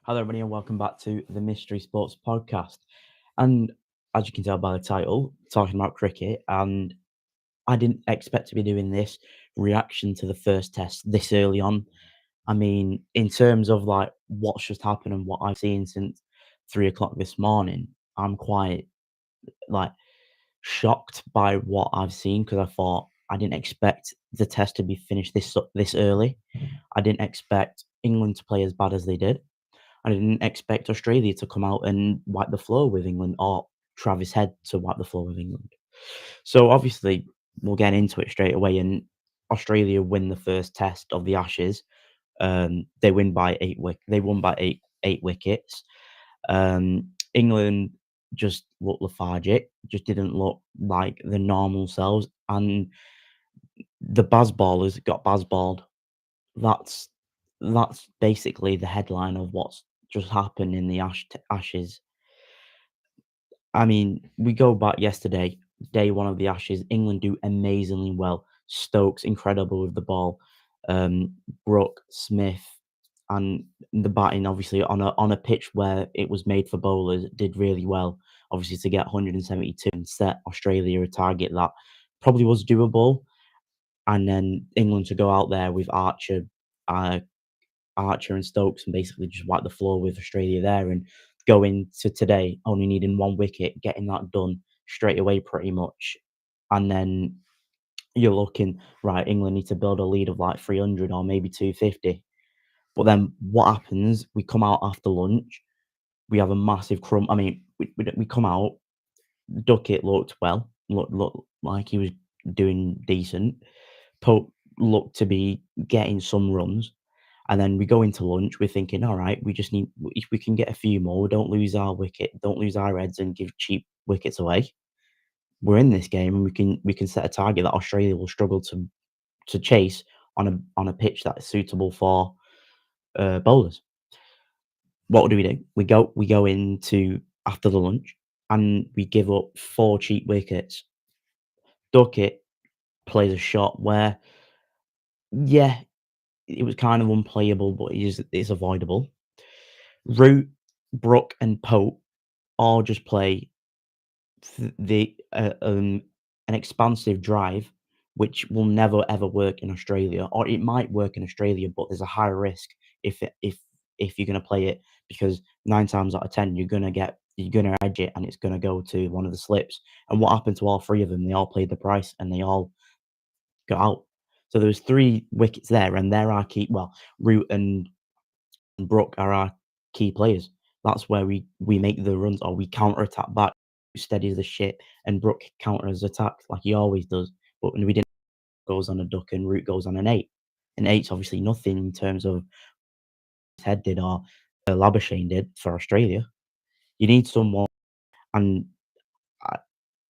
Hello, everybody, and welcome back to the Mystery Sports Podcast. And as you can tell by the title, talking about cricket, and I didn't expect to be doing this reaction to the first test this early on. I mean, in terms of like what's just happened and what I've seen since 3 o'clock this morning, I'm quite like shocked by what I've seen because I didn't expect the test to be finished this early. I didn't expect England to play as bad as they did. I didn't expect Australia to come out and wipe the floor with England or Travis Head to wipe the floor with England. So obviously we'll get into it straight away. And Australia win the first test of the Ashes. They win by they won by eight wickets. England just looked lethargic, just didn't look like the normal selves, and the Bazballers got Bazballed. That's that's basically the headline of what's just happened in the Ashes. I mean, we go back yesterday, day one of the Ashes. England do amazingly well. Stokes incredible with the ball. Um, Brook, Smith, and the batting obviously on a pitch where it was made for bowlers did really well. Obviously to get 172 and set Australia a target that probably was doable, and then England to go out there with uh, Archer and Stokes and basically just wipe the floor with Australia there and go into today only needing one wicket, getting that done straight away pretty much. And then you're looking, right, England need to build a lead of like 300 or maybe 250. But then what happens? We come out after lunch, we have a massive crumb. I mean, we come out, Duckett looked well, looked like he was doing decent. Pope looked to be getting some runs. And then we go into lunch, we're thinking, all right, we just need, if we can get a few more, don't lose our wicket, don't lose our heads and give cheap wickets away. We're in this game and we can set a target that Australia will struggle to chase on a pitch that is suitable for bowlers. What do? We go into after the lunch and we give up four cheap wickets. Duckett plays a shot where, yeah, it was kind of unplayable, but it's avoidable. Root, Brook, and Pope all just play an expansive drive, which will never ever work in Australia, or it might work in Australia, but there's a higher risk if you're going to play it because 9 times out of 10 you're gonna edge it and it's gonna go to one of the slips. And what happened to all three of them? They all played the price and they all got out. So there was three wickets there, and they're our key. Well, Root and Brook are our key players. That's where we make the runs or we counter attack back, steady as the shit, and Brook counters attack like he always does. But when we didn't, goes on a duck and Root goes on an eight. And eight's obviously nothing in terms of his head did or Labuschagne did for Australia. You need someone, and I,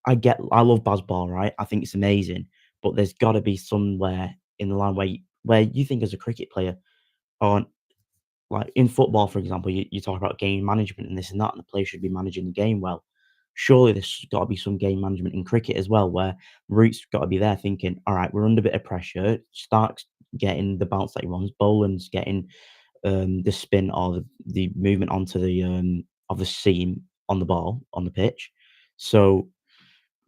I love Bazball, right? I think it's amazing, but there's got to be somewhere in the line where you think as a cricket player or like in football, for example, you talk about game management and this and that, and the player should be managing the game well. Surely there's got to be some game management in cricket as well, where Root's got to be there thinking, all right, we're under a bit of pressure. Stark's getting the bounce that he wants. Boland's getting the spin or the movement onto the of the seam on the ball on the pitch. So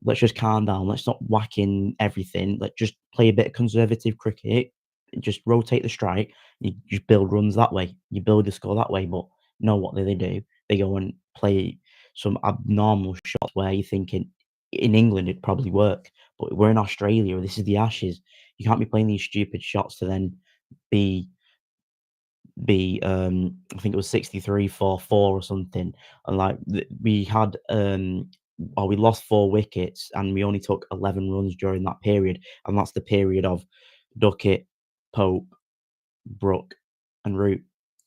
let's just calm down. Let's not whack in everything. Let's just play a bit of conservative cricket. Just rotate the strike. You just build runs that way. You build the score that way. But no, what do? They go and play some abnormal shots where you're thinking in England it'd probably work, but we're in Australia. This is the Ashes. You can't be playing these stupid shots to then be I think it was 63 for 4 or something. And like we had or we lost 4 wickets and we only took 11 runs during that period. And that's the period of Duckett, Pope, Brook, and Root.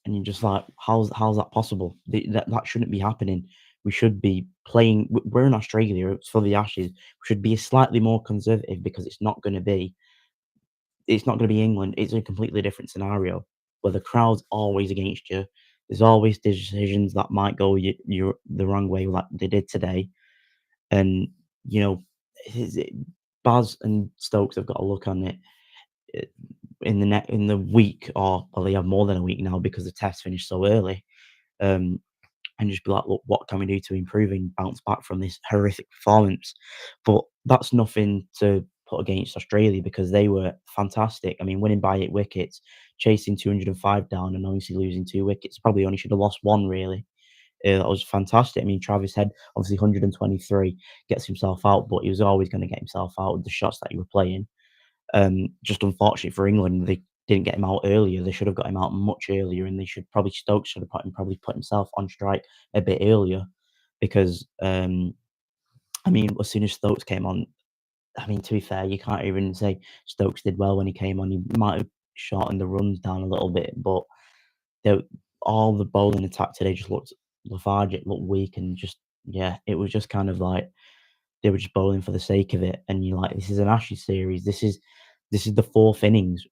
And you're just like, how's that possible? That shouldn't be happening. We should be playing. We're in Australia. It's for the Ashes. We should be slightly more conservative because it's not gonna be England. It's a completely different scenario where the crowd's always against you. There's always decisions that might go you the wrong way, like they did today. And you know, is it, Baz and Stokes have got to look on it eh, in the week, or well, they have more than a week now because the test finished so early. um, and just be like, look, what can we do to improve and bounce back from this horrific performance? But that's nothing to put against Australia because they were fantastic. I mean, winning by 8 wickets, chasing 205 down, and obviously losing 2 wickets. Probably only should have lost one, really. That was fantastic. I mean, Travis Head, obviously 123, gets himself out, but he was always going to get himself out with the shots that he were playing. Just unfortunate for England, they didn't get him out earlier. They should have got him out much earlier, and they should probably Stokes should have put himself on strike a bit earlier because I mean, as soon as Stokes came on, I mean, to be fair, you can't even say Stokes did well when he came on. He might have shortened the runs down a little bit, but they, all the bowling attack today just looked lethargic, looked weak, and just yeah, it was just kind of like they were just bowling for the sake of it. And you're like, this is an Ashes series. This is the fourth innings.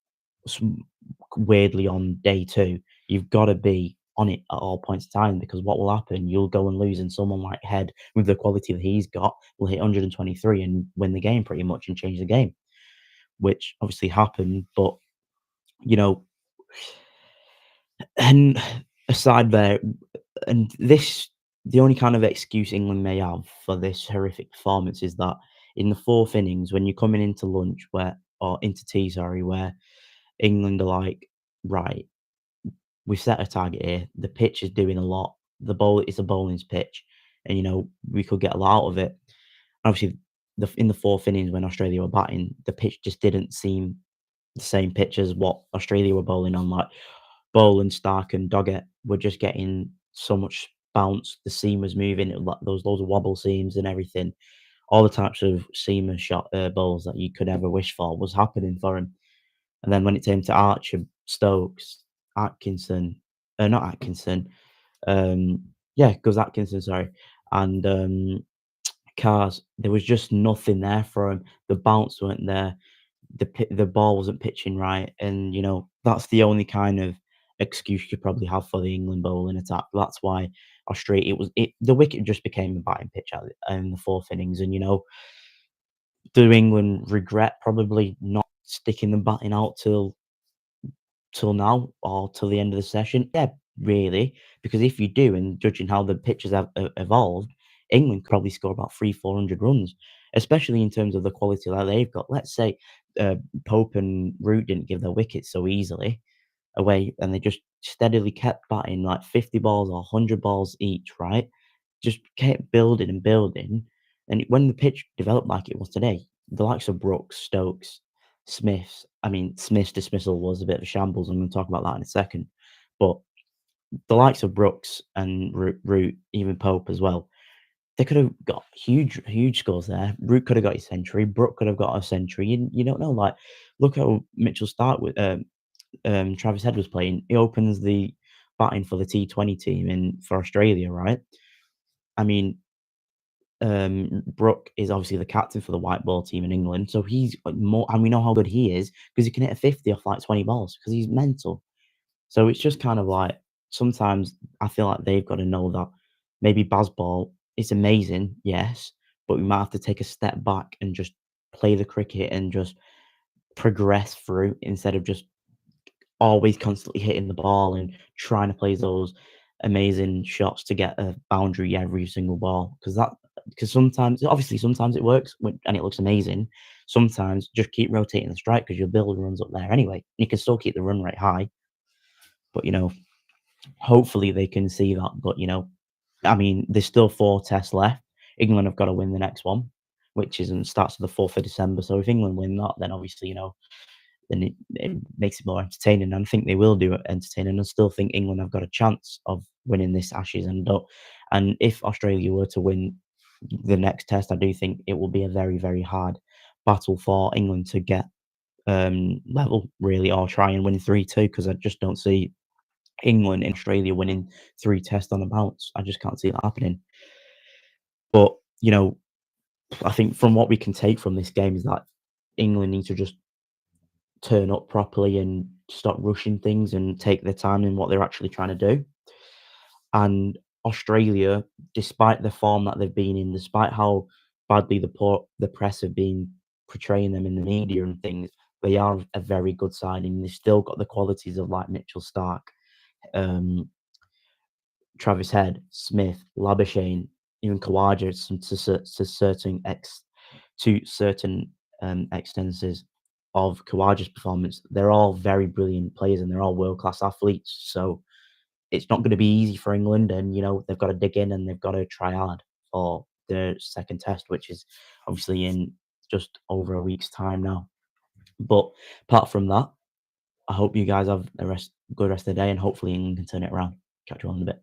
Weirdly, on day two, you've got to be on it at all points of time because what will happen? You'll go and lose, and someone like Head, with the quality that he's got, will hit 123 and win the game pretty much and change the game, which obviously happened. But you know, and aside there, and this the only kind of excuse England may have for this horrific performance is that in the fourth innings, when you're coming into lunch, where or into tea, sorry, where England are like, right, we've set a target here. The pitch is doing a lot. The bowl is a bowling's pitch, and we could get a lot out of it. Obviously, in the fourth innings when Australia were batting, the pitch just didn't seem the same pitch as what Australia were bowling on. Like Boland, Stark, and Doggett were just getting so much bounce. The seam was moving. There was loads of wobble seams and everything. All the types of seamer shot bowls that you could ever wish for was happening for him. And then when it came to Archer, Stokes, Atkinson, not Atkinson, yeah, because Atkinson, sorry, and Cars, there was just nothing there for him. The bounce weren't there. The ball wasn't pitching right, and that's the only kind of excuse you could probably have for the England bowling attack. That's why Australia the wicket just became a batting pitch in the fourth innings, and do England regret probably not sticking the batting out till now or till the end of the session? Yeah, really, because if you do, and judging how the pitches have evolved, England could probably score about 300-400 runs, especially in terms of the quality that they've got. Let's say Pope and Root didn't give their wickets so easily away, and they just steadily kept batting like 50 balls or 100 balls each, right? Just kept building and building. And when the pitch developed like it was today, the likes of Brooks, Stokes, Smiths, I mean, Smith's dismissal was a bit of a shambles. I'm going to talk about that in a second. But the likes of Brooks and Root, even Pope as well, they could have got huge, huge scores there. Root could have got his century. Brook could have got a century. You don't know. Like, look how Mitchell start with Travis Head was playing. He opens the batting for the T20 team for Australia, right? I mean, Brook is obviously the captain for the white ball team in England, so he's more, and we know how good he is because he can hit a 50 off like 20 balls because he's mental. So it's just kind of like sometimes I feel like they've got to know that maybe Bazball is amazing, yes, but we might have to take a step back and just play the cricket and just progress through instead of just always constantly hitting the ball and trying to play those amazing shots to get a boundary every single ball. Because sometimes, obviously, sometimes it works and it looks amazing. Sometimes just keep rotating the strike because your build runs up there anyway. You can still keep the run rate high, but hopefully they can see that. But I mean, there's still 4 tests left. England have got to win the next one, which isn't starts on the 4th of December. So if England win that, then obviously then it makes it more entertaining. And I think they will do it entertaining. I still think England have got a chance of winning this Ashes. And if Australia were to win the next test, I do think it will be a very, very hard battle for England to get level, really, or try and win 3-2, because I just don't see England and Australia winning 3 tests on a bounce. I just can't see that happening. But, I think from what we can take from this game is that England need to just turn up properly and stop rushing things and take their time in what they're actually trying to do. And Australia, despite the form that they've been in, despite how badly the press have been portraying them in the media and things, they are a very good side, and they've still got the qualities of like Mitchell Stark, um, Travis Head, Smith, Labuschagne, even Kawaja, to certain extenses of Kawaja's performance, they're all very brilliant players and they're all world class athletes. So it's not going to be easy for England, and they've got to dig in and they've got to try hard for the second test, which is obviously in just over a week's time now. But apart from that, I hope you guys have a good rest of the day, and hopefully England can turn it around. Catch you on in a bit.